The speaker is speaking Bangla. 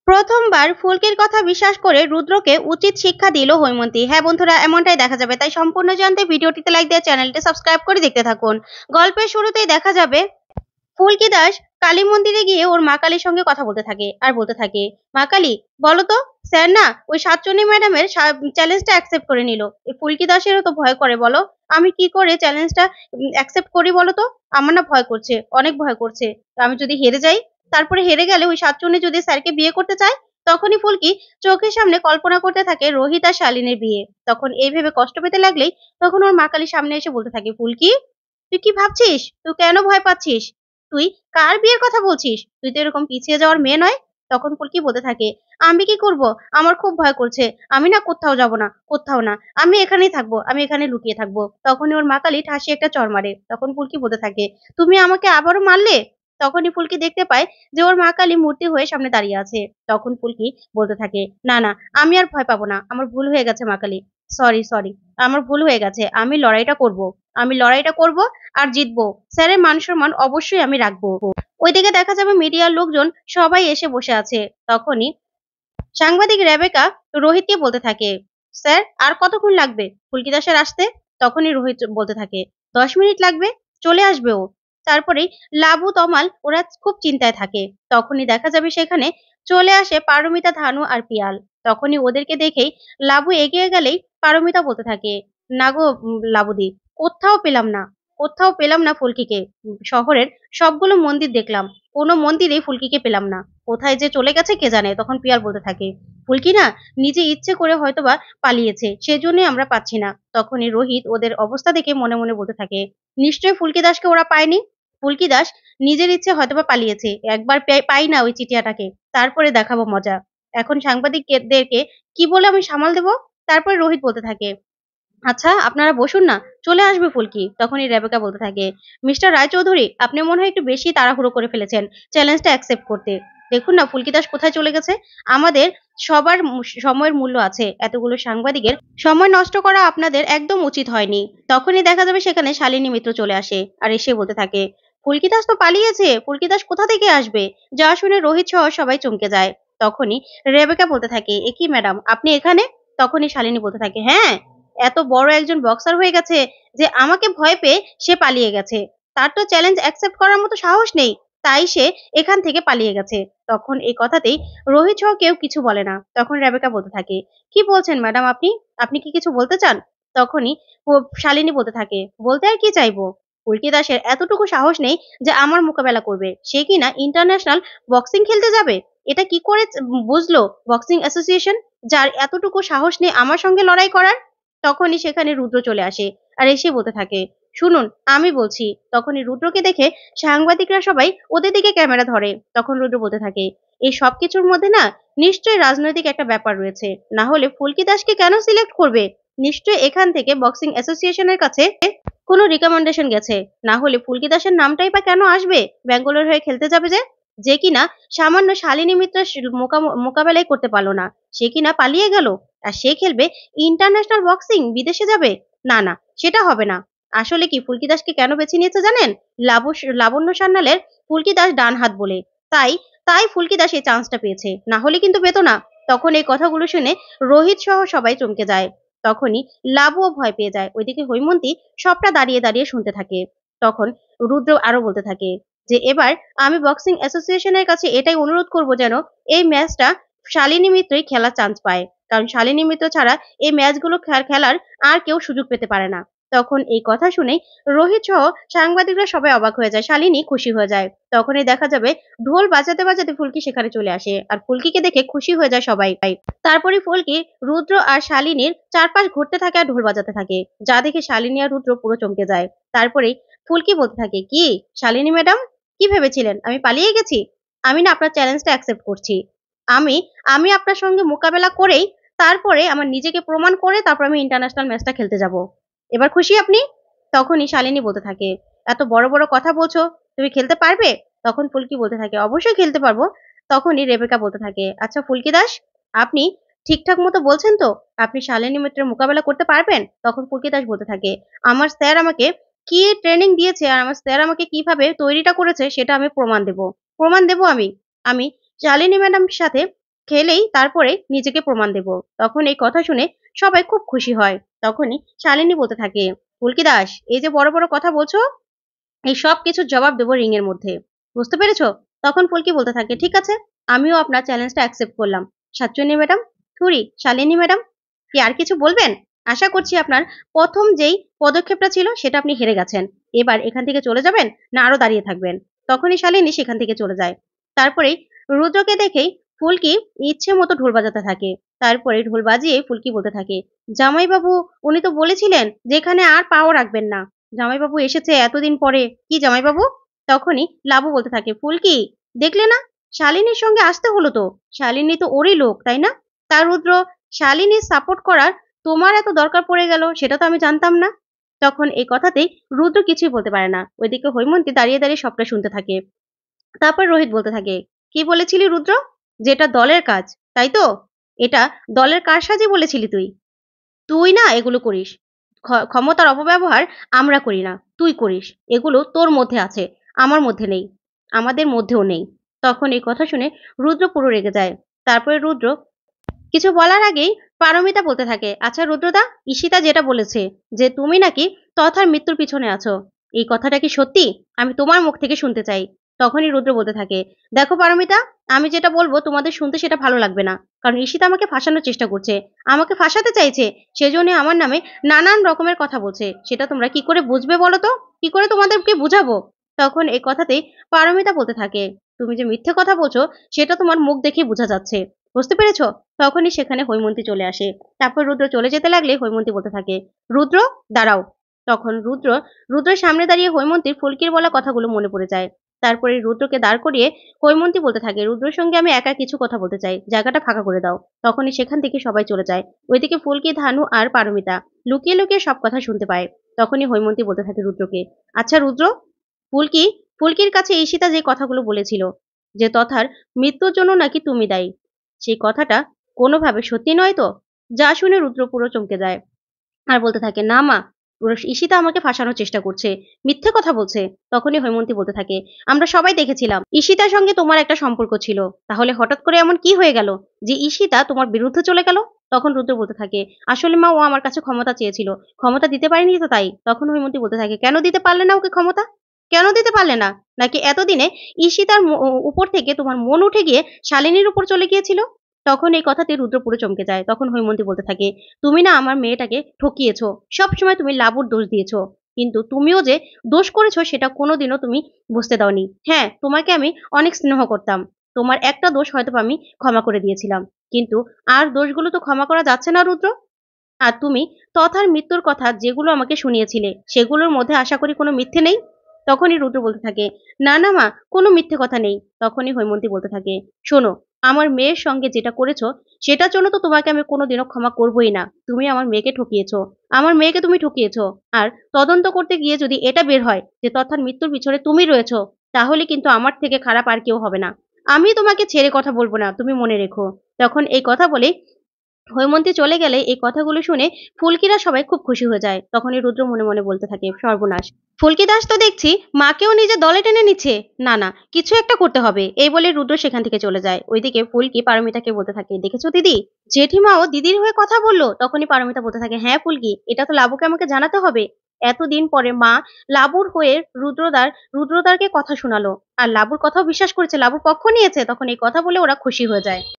প্রথমবার ফুলকির কথা বিশ্বাস করে রুদ্রকে উচিত শিক্ষা দিল হৈমন্তী। হ্যাঁ বন্ধুরা, এমনটাই দেখা যাবে। তাই সম্পূর্ণ জানতে ভিডিওটিতে লাইক দিয়ে চ্যানেলটি সাবস্ক্রাইব করে দেখতে থাকুন। গল্পের শুরুতেই দেখা যাবে ফুলকি দাস কালী মন্দিরে গিয়ে ওর মা কালীর সঙ্গে কথা বলতে থাকে আর বলতে থাকে, মা কালী বলো তো, স্যার না ওই সাতচন্নী ম্যাডামের চ্যালেঞ্জটা অ্যাকসেপ্ট করে নিল। এই ফুলকি দাসেরও তো ভয় করে, বলো আমি কি করে চ্যালেঞ্জটা অ্যাকসেপ্ট করি বলো তো। আমার না ভয় করছে, অনেক ভয় করছে। আমি যদি হেরে যাই, তারপরে হেরে গেলে ওই সাতচন্নী যদি স্যারকে বিয়ে করতে চায়, তখনই ফুলকি চোখের সামনে কল্পনা করতে থাকে রোহিত আর শালিনীর বিয়ে। তখন এই ভেবে কষ্ট পেতে লাগলেই তখন ওর মা কালীর সামনে এসে বলতে থাকে, ফুলকি তুই কি ভাবছিস, তুই কেন ভয় পাচ্ছিস, তুই কার বিয়ের কথা বলছিস? তুই তো এরকম পিছিয়ে যাওয়ার মেয়ে নয়। তখন ফুলকি বলতে থাকে, আমি কি করব? আমার খুব ভয় করছে। আমি না কোথাও যাব না, কোথাও না। আমি এখানেই থাকবো, আমি এখানে লুকিয়ে থাকবো। তখনই ওর মা কালী ঠাসি একটা চড় মারে। তখন ফুলকি বলতে থাকে, তুমি আমাকে আবারও মারলে? তখনই ফুলকি দেখতে পায় যে ওর মা কালী মূর্তি হয়ে সামনে দাঁড়িয়ে আছে। তখন ফুলকি বলতে থাকে, না না, আমি আর ভয় পাবো না। আমার ভুল হয়ে গেছে মা কালী। Sorry, sorry. আমার ভুল হয়ে গেছে। আমি লড়াইটা করব। আমি লড়াইটা করব আর জিতবো। স্যারের মান-সম্মান অবশ্যই আমি রাখবো। ওইদিকে দেখা যাবে মিডিয়ার লোকজন সবাই এসে বসে আছে। তখনই সাংবাদিক রেবেকা রোহিতকে বলতে থাকে, স্যার আর কতক্ষণ লাগবে ফুলকি দাসের আসতে? তখনই রোহিত বলতে থাকে, 10 মিনিট লাগবে, চলে আসবে ও। তারপরেই লাবু তমাল ওরা খুব চিন্তায় থাকে। তখনই দেখা যাবে সেখানে চলে আসে পারমিতা, ধানু আর পিয়াল। তখনই ওদেরকে দেখেই লাবু এগিয়ে গেলেই পারমিতা বলতে থাকে, না গো লাবুদি, কোথাও পেলাম না, কোথাও পেলাম না ফুলকিকে। শহরের সবগুলো মন্দির দেখলাম, কোনো মন্দিরেই ফুলকিকে পেলাম না। কোথায় যে চলে গেছে কে জানে। তখন পিয়ার বলতে থাকে, ফুলকি না নিজে ইচ্ছে করে হয়তোবা পালিয়েছে, সেজন্যই আমরা পাচ্ছি না। তখনই রোহিত ওদের অবস্থা দেখে মনে মনে বলতে থাকে, নিশ্চয়ই ফুলকি দাসকে ওরা পায়নি। ফুলকি দাস নিজের ইচ্ছে হয়তোবা পালিয়েছে। একবার পাই না ওই চিটিয়াটাকে, তারপরে দেখাবো মজা। এখন সাংবাদিকদেরকে কি বলে আমি সামাল দেবো? তারপরে রোহিত বলতে থাকে, আচ্ছা আপনারা বসুন না, চলে আসবে ফুলকি। তখনই রেবেকা বলতে থাকে, মিস্টার রায়চৌধুরী আপনি মনে হয় একটু বেশি তাড়াহুড়ো করে ফেলেছেন চ্যালেঞ্জটা অ্যাকসেপ্ট করতে। দেখুন না ফুলকি দাস কোথায় চলে গেছে। আমাদের সবার সময়ের মূল্য আছে, এতগুলো সাংবাদিকের সময় নষ্ট করা আপনাদের একদম উচিত হয়নি। তখনই দেখা যাবে সেখানে শালিনী মিত্র চলে আসে আর এসে বলতে থাকে, ফুলকি দাস তো পালিয়েছে, ফুলকি দাস কোথা থেকে আসবে? যা শুনে রোহিত সহ সবাই চমকে যায়। তখনই রেবেকা বলতে থাকে, এ কি ম্যাডাম আপনি এখানে? তখনই শালিনী বলতে থাকে, হ্যাঁ, এত বড় একজন বক্সার হয়ে গেছে যে আমাকে ভয় পেয়ে সে পালিয়ে গেছে। তার তো চ্যালেঞ্জ অ্যাকসেপ্ট করার মতো সাহস নেই। তাই সে এখান থেকে পালিয়ে গেছে। তখন এই কথাতেই রোহিত সহ কেউ কিছু বলে না। তখন রেবেকা বলতে থাকে, কি বলছেন ম্যাডাম আপনি? আপনি কি কিছু বলতে চান? তখনই শালিনী বলতে থাকে, বলতে আর কি চাইবো? ফুলকি দাসের এতটুকু সাহস নেই যে আমার মোকাবেলা করবে। সে কিনা ইন্টারন্যাশনাল বক্সিং খেলতে যাবে। এটা কি করে বুঝলো বক্সিং অ্যাসোসিয়েশন, যার এতটুকু সাহস নেই আমার সঙ্গে লড়াই করার? তখনই সেখানে রুদ্র চলে আসে আর এসে বলতে থাকে, শুনুন আমি বলছি। তখনই রুদ্রকে দেখে সাংবাদিকরা সবাই ওদের দিকে ক্যামেরা ধরে। তখন রুদ্র বলতে থাকে, এই সবকিছুর মধ্যে না নিশ্চয়ই রাজনৈতিক একটা ব্যাপার রয়েছে, না হলে ফুলকি দাসকে কেন সিলেক্ট করবে? নিশ্চয়ই এখান থেকে বক্সিং অ্যাসোসিয়েশনের কাছে কোনো রিকমেন্ডেশন গেছে, না হলে ফুলকি দাসের নামটাই বা কেন আসবে ব্যাঙ্গালোর হয়ে খেলতে যাবে যে, যে কিনা সামান্য শালিনী মিত্রের মোকাবেলাই করতে পারলো না, সে কিনা পালিয়ে গেল। আর সে খেলবে ইন্টারন্যাশনাল বক্সিং, বিদেশে যাবে? না না, সেটা হবে না। আসলে কি ফুলকি দাসকে কেন বেছে নিয়েছে জানেন? লাবণ্য সান্যালের ফুলকি দাস ডান হাত বলে। তাই তাই ফুলকি দাস এই চান্সটা পেয়েছে, না হলে কিন্তু পেত না। তখন এই কথাগুলো শুনে রোহিত সহ সবাই চমকে যায়। তখনই লাবুও ভয় পেয়ে যায়। ওইদিকে হৈমন্তী সবটা দাঁড়িয়ে দাঁড়িয়ে শুনতে থাকে। তখন রুদ্র আরো বলতে থাকে যে, এবার আমি বক্সিং অ্যাসোসিয়েশনের কাছে এটাই অনুরোধ করব যেন এই ম্যাচটা শালিনী মিত্রই খেলার চান্স পায়। কারণ শালিনী মিত্র ছাড়া এই ম্যাচগুলো খেলার আর কেউ সুযোগ পেতে পারে না। তখন এই কথা শুনেই রোহিত সহ সাংবাদিকরা সবাই অবাক হয়ে যায়, শালিনী খুশি হয়ে যায়। তখনই দেখা যাবে ঢোল বাজাতে বাজাতে ফুলকি সেখানে চলে আসে আর ফুলকিকে দেখে খুশি হয়ে যায় সবাই। তারপরে ফুলকি রুদ্র আর শালিনীর চারপাশ ঘুরতে থাকে আর ঢোল বাজাতে থাকে, যা দেখে শালিনী আর রুদ্র পুরো চমকে যায়। তারপরেই ফুলকি বলতে থাকে, কি শালিনী ম্যাডাম, কি ভেবেছিলেন আমি পালিয়ে গেছি? আমি না আপনার চ্যালেঞ্জটা অ্যাকসেপ্ট করছি। আমি আমি আপনার সঙ্গে মোকাবেলা করেই তারপরে আমার নিজেকে প্রমাণ করে তারপর আমি ইন্টারন্যাশনাল ম্যাচটা খেলতে যাব। এবার খুশি আপনি? তখনই শালিনী বলতে থাকে, এত বড় বড় কথা বলছো, তুমি খেলতে পারবে? তখন ফুলকি বলতে থাকে, অবশ্যই খেলতে পারবো। তখনই রেবেকা বলতে থাকে, আচ্ছা ফুলকি দাস, আপনি ঠিকঠাক মতো বলছেন তো? আপনি শালিনী মিত্রের মোকাবেলা করতে পারবেন? তখন ফুলকি দাস বলতে থাকে, আমার স্যার আমাকে কি ট্রেনিং দিয়েছে আর আমার স্যার আমাকে কিভাবে তৈরিটা করেছে সেটা আমি প্রমাণ দেব। প্রমাণ দেব আমি। আমি শালিনী ম্যাডামের সাথে খেলেই তারপরে নিজেকে প্রমাণ দেব। তখন এই কথা শুনে সবাই খুব খুশি হয়। তখনই শালিনী বলতে থাকে, ফুলকি দাস, এই যে বড় বড় কথা বলছো, এই সব কিছুর জবাব দেবো রিং এর মধ্যে। বুঝতে পেরেছো? তখন ফুলকি বলতে থাকে, ঠিক আছে, আমিও আপনার চ্যালেঞ্জটা অ্যাকসেপ্ট করলাম। সাতচন্নি ম্যাডাম, সরি শালিনী ম্যাডাম, কি আর কিছু বলবেন? আশা করছি আপনার প্রথম যেই পদক্ষেপটা ছিল সেটা আপনি হেরে গেছেন। এবার এখান থেকে চলে যাবেন না আরো দাঁড়িয়ে থাকবেন? তখনই শালিনী সেখান থেকে চলে যায়। তারপরেই রুদ্রকে দেখেই ফুলকি ইচ্ছে মতো ঢোল বাজাতে থাকে। তারপরে ঢোল বাজিয়ে ফুলকি বলতে থাকে, জামাইবাবু, উনি তো বলেছিলেন যে এখানে আর পাও রাখবেন না। জামাইবাবু এসেছে এতদিন পরে। কি জামাইবাবু? তখনই লাবু বলতে থাকে, ফুলকি, দেখলে না, শালিনীর সঙ্গে আসতে হলো তো। শালিনী তো ওরই লোক, তাই না? তা রুদ্র, শালিনীর সাপোর্ট করার তোমার এত দরকার পড়ে গেল সেটা তো আমি জানতাম না। তখন এই কথাতেই রুদ্র কিছুই বলতে পারে না। ওইদিকে হৈমন্তী দাঁড়িয়ে দাঁড়িয়ে সবটা শুনতে থাকে। তারপর রোহিত বলতে থাকে, কি বলেছিলি রুদ্র? যে এটা দলের কাজ, তাই তো? এটা দলের কারসাজি বলেছিলি তুই। তুই না এগুলো করিস। ক্ষমতার অপব্যবহার আমরা করি না, তুই করিস। এগুলো তোর মধ্যে আছে, আমার মধ্যে নেই, আমাদের মধ্যেও নেই। তখন এই কথা শুনে রুদ্র পুরো রেগে যায়। তারপরে রুদ্র কিছু বলার আগেই পারমিতা বলতে থাকে, আচ্ছা রুদ্রদা, ঈশিতা যেটা বলেছে যে তুমি নাকি তথার মৃত্যুর পিছনে আছো, এই কথাটা কি সত্যি? আমি তোমার মুখ থেকে শুনতে চাই। তখনই রুদ্র বলতে থাকে, দেখো পারমিতা, আমি যেটা বলবো তোমাদের শুনতে সেটা ভালো লাগবে না। কারণ ঈশিতা আমাকে ফাঁসানোর চেষ্টা করছে, আমাকে ফাঁসাতে চাইছে, সেজন্য আমার নামে নানান রকমের কথা বলছে। সেটা তোমরা কি করে বুঝবে বলো তো? কি করে তোমাদেরকে বুঝাবো? তখন এই কথাতেই পারমিতা বলতে থাকে, তুমি যে মিথ্যে কথা বলছো সেটা তোমার মুখ দেখেই বোঝা যাচ্ছে। বুঝতে পেরেছো? তখনই সেখানে হৈমন্তী চলে আসে। তারপর রুদ্র চলে যেতে লাগলে হৈমন্তী বলতে থাকে, রুদ্র, দাঁড়াও। তখন রুদ্রের সামনে দাঁড়িয়ে হৈমন্তীর ফুলকির বলা কথাগুলো মনে পড়ে যায়। তারপরে রুদ্রকে দাঁড় করিয়ে হৈমন্তী বলতে থাকে, রুদ্রের সঙ্গে আমি একা কিছু কথা বলতে চাই, জায়গাটা ফাঁকা করে দাও। তখনই সেখান থেকে সবাই চলে যায়। ওইদিকে ফুলকি, ধানু আর পারমিতা লুকিয়ে লুকিয়ে সব কথা শুনতে পায়। তখনই হৈমন্তী বলতে থাকে রুদ্রকে, আচ্ছা রুদ্র, ফুলকি, ফুলকির কাছে ঈশিতা যে কথাগুলো বলেছিল যে তথার মৃত্যুর জন্য নাকি তুমি দায়ী, সেই কথাটা কোনোভাবে সত্যি নয় তো? যা শুনে রুদ্র পুরো চমকে যায় আর বলতে থাকে, না মা, ঈশিতা আমাকে ফাঁসানোর চেষ্টা করছে, মিথ্যে কথা বলছে। তখনই হৈমন্তী বলতে থাকে, আমরা সবাই দেখেছিলাম ঈশিতার সঙ্গে তোমার একটা সম্পর্ক ছিল, তাহলে হঠাৎ করে এমন কি হয়ে গেল যে ঈশিতা তোমার বিরুদ্ধে চলে গেল? তখন রুদ্র বলতে থাকে, আসলে মা, ও আমার কাছে ক্ষমতা চেয়েছিল, ক্ষমতা দিতে পারিনি তো তাই। তখন হৈমন্তী বলতে থাকে, কেন দিতে পারলে না ওকে ক্ষমতা? কেন দিতে পারলে না? নাকি এতদিনে ঈশিতার উপর থেকে তোমার মন উঠে গিয়ে শালিনীর উপর চলে গিয়েছিল? তখন এই কথাতে রুদ্র পুরো চমকে যায়। তখন হৈমন্তী বলতে থাকে, তুমি না আমার মেয়েটাকে ঠকিয়েছো। সবসময় তুমি লাবুর দোষ দিয়েছো। কিন্তু তুমিও যে দোষ করেছো সেটা কোনোদিনও তুমি বুঝতে দাওনি। হ্যাঁ, তোমাকে আমি অনেক স্নেহ করতাম। তোমার একটা দোষ হয়তো আমি ক্ষমা করে দিয়েছিলাম। কিন্তু আর দোষগুলো তো ক্ষমা করা যাচ্ছে না রুদ্র। আর তুমি তথার মৃত্যুর কথা যেগুলো আমাকে শুনিয়েছিলে সেগুলোর মধ্যে আশা করি কোনো মিথ্যে নেই? তখনই রুদ্র বলতে থাকে, না না মা, কোনো মিথ্যে কথা নেই। তখনই হৈমন্তী বলতে থাকে, শোনো, আমার মেয়ের সঙ্গে যেটা করেছো সেটার জন্য তো তোমাকে আমি কোনোদিনও ক্ষমা করবোই না। তুমি আমার মেয়েকে ঠকিয়েছো, আমার মেয়েকে তুমি ঠকিয়েছো। আর তদন্ত করতে গিয়ে যদি এটা বের হয় যে তথার মৃত্যুর পিছনে তুমি রয়েছো, তাহলে কিন্তু আমার থেকে খারাপ আর কেউ হবে না। আমি তোমাকে ছেড়ে কথা বলবো না, তুমি মনে রেখো। তখন এই কথা বলে হৈমন্তী চলে গেলে এই কথাগুলো শুনে ফুলকিরা সবাই খুব খুশি হয়ে যায়। তখনই রুদ্র মনে মনে বলতে থাকে, সর্বনাশ, ফুলকি দাস তো দেখছি মাকেও নিজের দলে টেনে নিচ্ছে। না না, কিছু একটা করতে হবে। এই বলে রুদ্র সেখান থেকে চলে যায়। ওইদিকে ফুলকি পারমিতাকে বলতে থাকে, দেখেছো দিদি, জেঠিমাও দিদির হয়ে কথা বললো। তখনই পারমিতা বলতে থাকে, হ্যাঁ ফুলকি, এটা তো লাবুকে আমাকে জানাতে হবে। এতদিন পরে মা লাবুর হয়ে রুদ্রদারকে কথা শোনালো, আর লাবুর কথাও বিশ্বাস করেছে, লাবুর পক্ষ নিয়েছে। তখন এই কথা বলে ওরা খুশি হয়ে যায়।